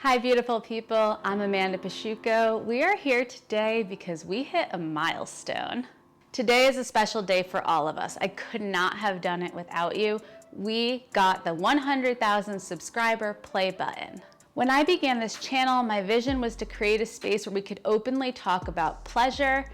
Hi beautiful people, I'm Amanda Pasciucco. We are here today because we hit a milestone. Today is a special day for all of us. I could not have done it without you. We got the 100,000 subscriber play button. When I began this channel, my vision was to create a space where we could openly talk about pleasure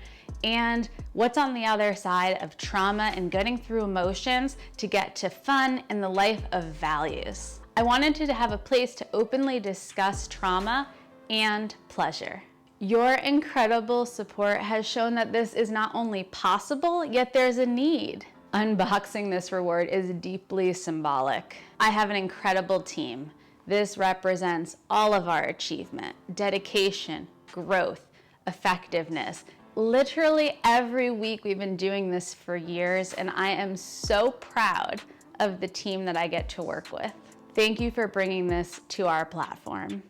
and what's on the other side of trauma and getting through emotions to get to fun and the life of values. I wanted to have a place to openly discuss trauma and pleasure. Your incredible support has shown that this is not only possible, yet there's a need. Unboxing this reward is deeply symbolic. I have an incredible team. This represents all of our achievement, dedication, growth, effectiveness. Literally every week we've been doing this for years, and I am so proud of the team that I get to work with. Thank you for bringing this to our platform.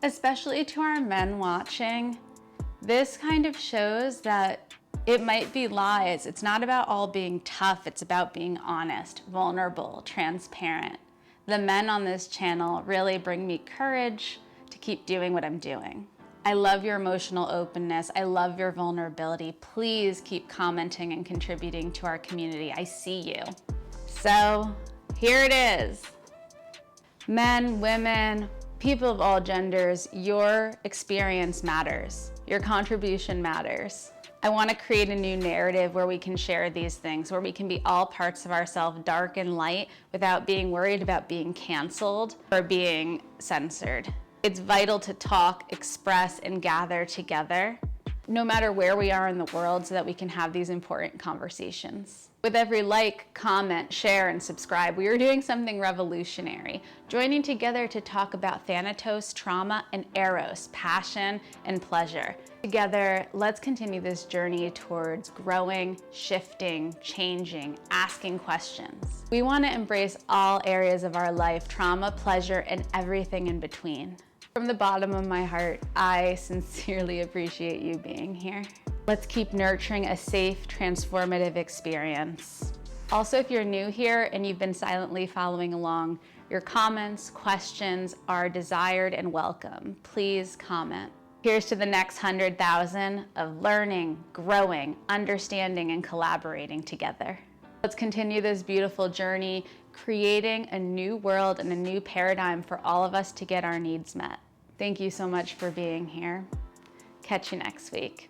Especially to our men watching, this kind of shows that it might be lies. It's not about all being tough, it's about being honest, vulnerable, transparent. The men on this channel really bring me courage to keep doing what I'm doing. I love your emotional openness. I love your vulnerability. Please keep commenting and contributing to our community. I see you. So here it is. Men, women, people of all genders, your experience matters. Your contribution matters. I want to create a new narrative where we can share these things, where we can be all parts of ourselves, dark and light, without being worried about being canceled or being censored. It's vital to talk, express, and gather together, no matter where we are in the world, so that we can have these important conversations. With every like, comment, share, and subscribe, we are doing something revolutionary, joining together to talk about Thanatos, trauma, and Eros, passion and pleasure. Together, let's continue this journey towards growing, shifting, changing, asking questions. We want to embrace all areas of our life, trauma, pleasure, and everything in between. From the bottom of my heart, I sincerely appreciate you being here. Let's keep nurturing a safe, transformative experience. Also, if you're new here and you've been silently following along, your comments, questions are desired and welcome. Please comment. Here's to the next 100,000 of learning, growing, understanding, and collaborating together. Let's continue this beautiful journey, creating a new world and a new paradigm for all of us to get our needs met. Thank you so much for being here. Catch you next week.